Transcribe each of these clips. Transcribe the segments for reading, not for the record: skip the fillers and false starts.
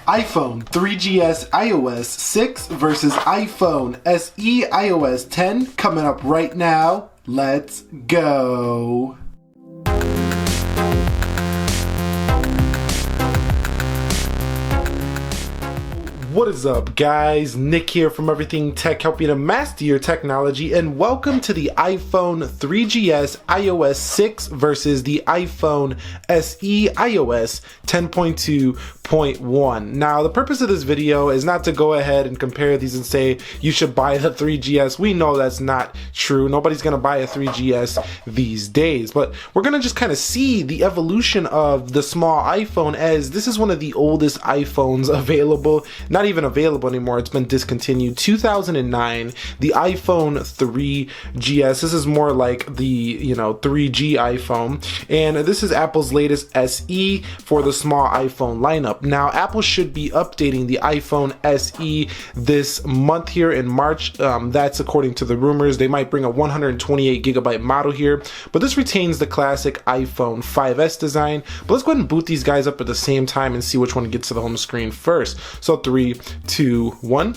iPhone 3GS iOS 6 versus iPhone SE iOS 10 coming up right now. Let's go. What is up, guys? Nick here from Everything Tech, helping you to master your technology, and welcome to the iPhone 3GS iOS 6 versus the iPhone SE iOS 10.2.1. Now, the purpose of this video is not to go ahead and compare these and say you should buy the 3GS. We know that's not true. Nobody's gonna buy a 3GS these days, but we're gonna just kind of see the evolution of the small iPhone, as this is one of the oldest iPhones available. Not even available anymore, it's been discontinued. 2009, the iPhone 3GS. This is more like the 3G iPhone, and this is Apple's latest SE for the small iPhone lineup. Now, Apple should be updating the iPhone SE this month here in March. That's according to the rumors. They might bring a 128GB model here, but this retains the classic iPhone 5S design. But let's go ahead and boot these guys up at the same time and see which one gets to the home screen first. So 3, 2, 1.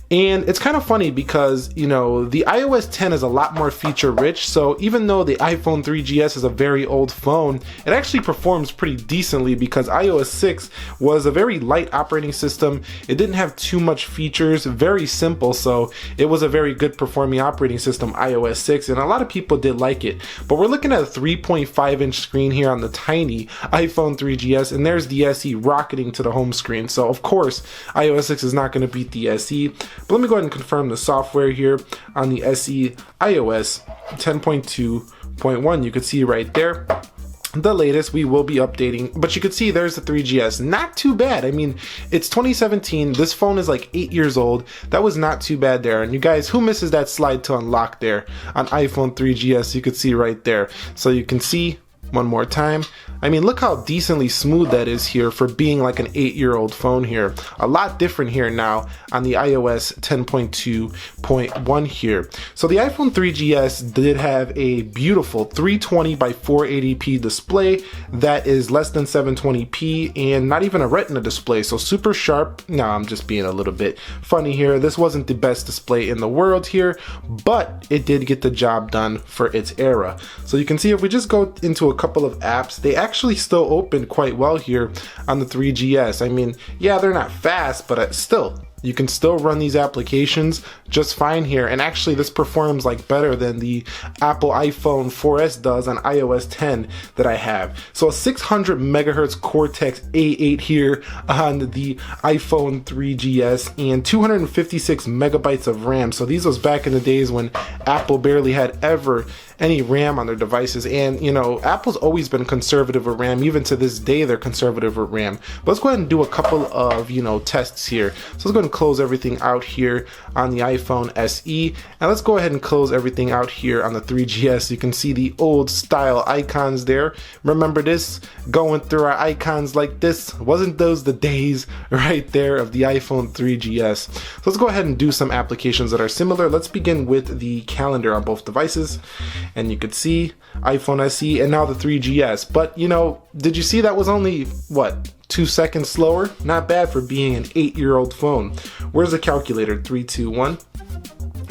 And it's kind of funny because, the iOS 10 is a lot more feature rich. So even though the iPhone 3GS is a very old phone, it actually performs pretty decently because iOS 6 was a very light operating system. It didn't have too much features, very simple. So it was a very good performing operating system, iOS 6, and a lot of people did like it. But we're looking at a 3.5-inch screen here on the tiny iPhone 3GS, and there's the SE rocketing to the home screen. So of course, iOS 6 is not going to beat the SE. But let me go ahead and confirm the software here on the SE iOS 10.2.1. You could see right there the latest. We will be updating, but you could see there's the 3GS. Not too bad. I mean, it's 2017. This phone is like 8 years old. That was not too bad there. And you guys, who misses that slide to unlock there on iPhone 3GS? You could see right there. So you can see one more time. I mean, look how decently smooth that is here for being like an 8-year-old phone here. A lot different here now on the iOS 10.2.1 here. So the iPhone 3GS did have a beautiful 320 by 480p display that is less than 720p and not even a Retina display. So super sharp. No, I'm just being a little bit funny here. This wasn't the best display in the world here, but it did get the job done for its era. So you can see if we just go into a couple of apps, they actually still open quite well here on the 3GS. I mean, yeah, they're not fast, but still, you can still run these applications just fine here. And actually, this performs like better than the Apple iPhone 4S does on iOS 10 that I have. So a 600 megahertz Cortex A8 here on the iPhone 3GS and 256 megabytes of RAM. So these was back in the days when Apple barely had ever any RAM on their devices. And Apple's always been conservative with RAM. Even to this day, they're conservative with RAM. But let's go ahead and do a couple of tests here. So let's go ahead and close everything out here on the iPhone SE, and let's go ahead and close everything out here on the 3GS. You can see the old style icons there. Remember this, going through our icons like this? Wasn't those the days right there of the iPhone 3GS? So let's go ahead and do some applications that are similar. Let's begin with the calendar on both devices, and you could see iPhone SE and now the 3GS. But did you see that was only what, 2 seconds slower? Not bad for being an 8-year-old phone. Where's the calculator? 3, 2, 1.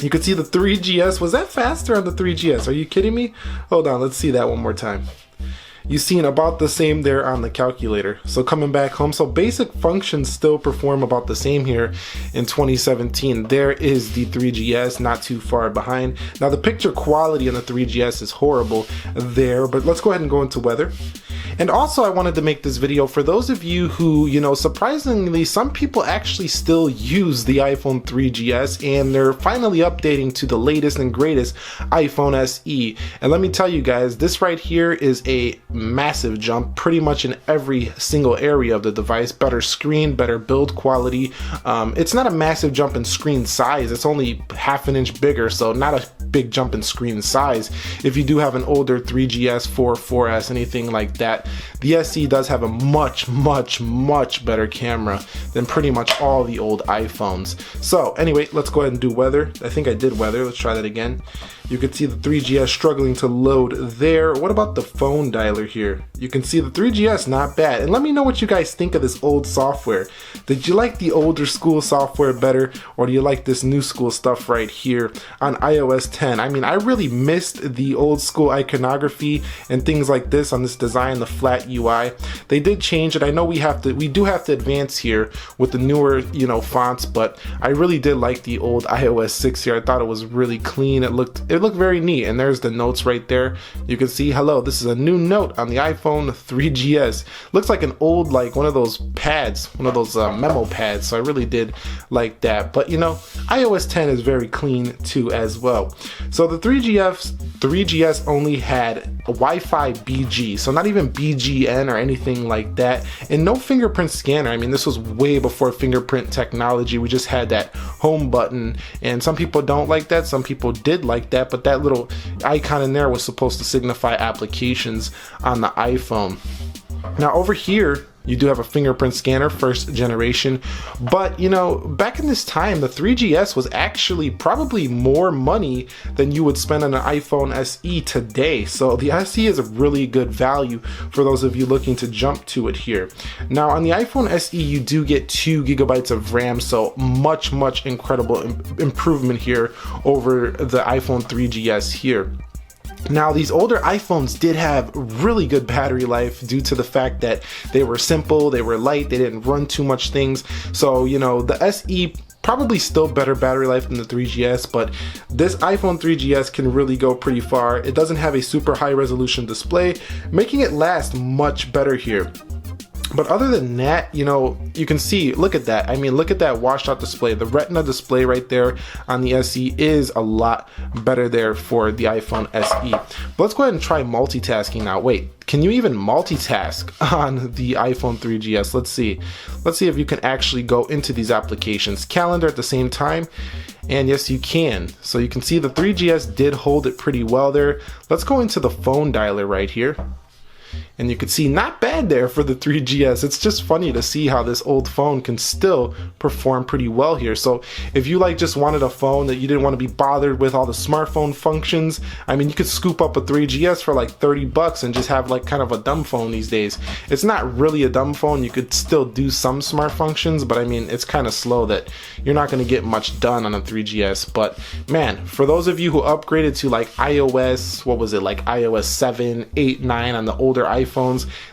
You could see the 3GS. Was that faster on the 3GS? Are you kidding me? Hold on, let's see that one more time. You've seen about the same there on the calculator. So coming back home, so basic functions still perform about the same here in 2017. There is the 3GS, not too far behind. Now the picture quality on the 3GS is horrible there, but let's go ahead and go into weather. And also, I wanted to make this video for those of you who, surprisingly, some people actually still use the iPhone 3GS, and they're finally updating to the latest and greatest iPhone SE. And let me tell you guys, this right here is a massive jump pretty much in every single area of the device. Better screen, better build quality. It's not a massive jump in screen size. It's only half an inch bigger, so not a big jump in screen size. If you do have an older 3GS, 4S, anything like that, the SE does have a much better camera than pretty much all the old iPhones. So anyway, let's go ahead and do weather. I think I did weather. Let's try that again. You can see the 3GS struggling to load there. What about the phone dialer here? You can see the 3GS, not bad. And let me know what you guys think of this old software. Did you like the older school software better, or do you like this new school stuff right here on iOS 10? I mean, I really missed the old school iconography and things like this on this design, the flat UI. They did change it. I know we do have to advance here with the newer, fonts, but I really did like the old iOS 6 here. I thought it was really clean. It looked very neat. And there's the notes right there. You can see, hello, this is a new note on the iPhone 3GS. Looks like an old, like one of those pads, one of those memo pads. So I really did like that. But iOS 10 is very clean too as well. So the 3GS only had a Wi-Fi BG, so not even BGN or anything like that, and no fingerprint scanner. I mean, this was way before fingerprint technology. We just had that home button, and some people don't like that, some people did like that, but that little icon in there was supposed to signify applications on the iPhone. Now over here, you do have a fingerprint scanner, first generation, but back in this time, the 3GS was actually probably more money than you would spend on an iPhone SE today. So the SE is a really good value for those of you looking to jump to it here. Now on the iPhone SE, you do get 2 GB of RAM, so much incredible improvement here over the iPhone 3GS here. Now, these older iPhones did have really good battery life due to the fact that they were simple, they were light, they didn't run too much things. So, the SE probably still better battery life than the 3GS, but this iPhone 3GS can really go pretty far. It doesn't have a super high resolution display, making it last much better here. But other than that, you can see, look at that. I mean, look at that washed out display. The Retina display right there on the SE is a lot better there for the iPhone SE. But let's go ahead and try multitasking now. Wait, can you even multitask on the iPhone 3GS? Let's see. Let's see if you can actually go into these applications. Calendar at the same time. And yes, you can. So you can see the 3GS did hold it pretty well there. Let's go into the phone dialer right here. And you can see, not bad there for the 3GS. It's just funny to see how this old phone can still perform pretty well here. So if you just wanted a phone that you didn't want to be bothered with all the smartphone functions, I mean, you could scoop up a 3GS for like $30 and just have kind of a dumb phone these days. It's not really a dumb phone. You could still do some smart functions, but I mean, it's kind of slow that you're not going to get much done on a 3GS. But man, for those of you who upgraded to iOS, what was it, iOS 7, 8, 9 on the older iPhones,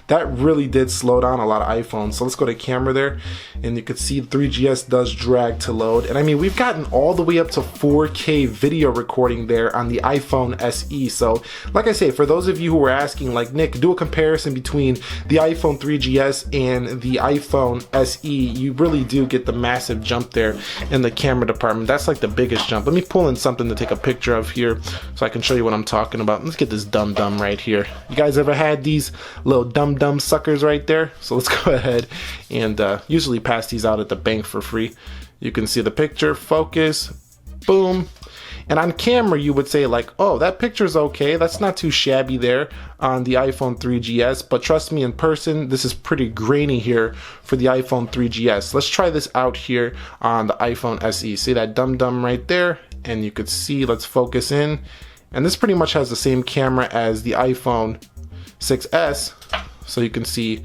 that really did slow down a lot of iPhones. So let's go to camera there, and you can see 3GS does drag to load. And I mean, we've gotten all the way up to 4K video recording there on the iPhone SE. So like I say, for those of you who were asking, Nick, do a comparison between the iPhone 3GS and the iPhone SE, you really do get the massive jump there in the camera department. That's the biggest jump. Let me pull in something to take a picture of here so I can show you what I'm talking about. Let's get this dumb right here. You guys ever had these little dumb suckers right there? So let's go ahead and usually pass these out at the bank for free. You can see the picture, focus, boom. And on camera, you would say oh, that picture's okay. That's not too shabby there on the iPhone 3GS. But trust me, in person, this is pretty grainy here for the iPhone 3GS. Let's try this out here on the iPhone SE. See that dumb right there? And you could see, let's focus in. And this pretty much has the same camera as the iPhone 6S. So you can see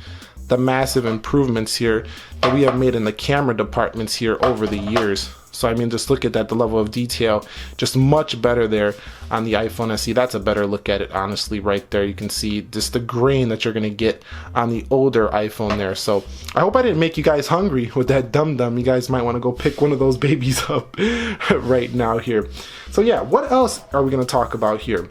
the massive improvements here that we have made in the camera departments here over the years. So I mean, just look at that, the level of detail, just much better there on the iPhone SE. That's a better look at it, honestly, right there. You can see just the grain that you're gonna get on the older iPhone there. So I hope I didn't make you guys hungry with that dum. You guys might wanna go pick one of those babies up right now here. So yeah, what else are we gonna talk about here?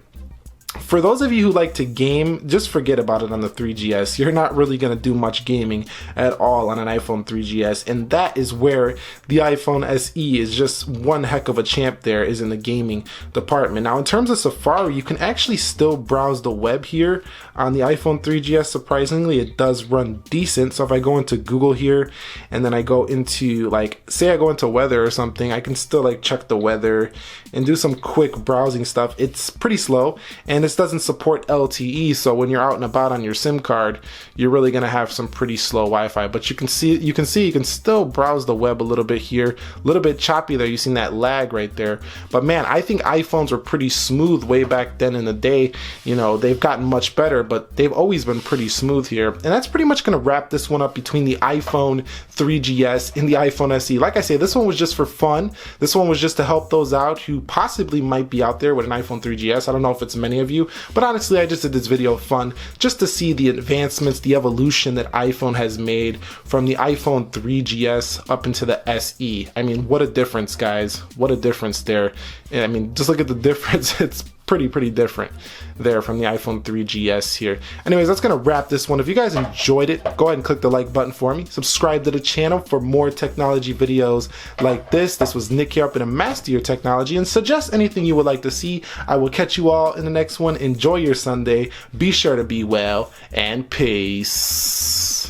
For those of you who like to game, just forget about it on the 3GS. You're not really going to do much gaming at all on an iPhone 3GS, and that is where the iPhone SE is just one heck of a champ there, is in the gaming department. Now, in terms of Safari, you can actually still browse the web here on the iPhone 3GS. Surprisingly, it does run decent. So if I go into Google here, and then I go into, say I go into weather or something, I can still check the weather and do some quick browsing stuff. It's pretty slow, and this doesn't support LTE, so when you're out and about on your SIM card, you're really gonna have some pretty slow Wi-Fi. But you can still browse the web a little bit here, a little bit choppy there. You've seen that lag right there. But man, I think iPhones were pretty smooth way back then in the day. You know, they've gotten much better, but they've always been pretty smooth here. And that's pretty much gonna wrap this one up between the iPhone 3GS and the iPhone SE. Like I say, this one was just for fun. This one was just to help those out who possibly might be out there with an iPhone 3GS. I don't know if it's many of you, but honestly, I just did this video fun just to see the advancements, the evolution that iPhone has made from the iPhone 3GS up into the SE. I mean, what a difference, guys. What a difference there. And I mean, just look at the difference. It's pretty different there from the iPhone 3GS here. Anyways, that's gonna wrap this one. If you guys enjoyed it, go ahead and click the like button for me. Subscribe to the channel for more technology videos like this. This was Nick here, up in a master your technology, and suggest anything you would like to see. I will catch you all in the next one. Enjoy your Sunday. Be sure to be well, and peace.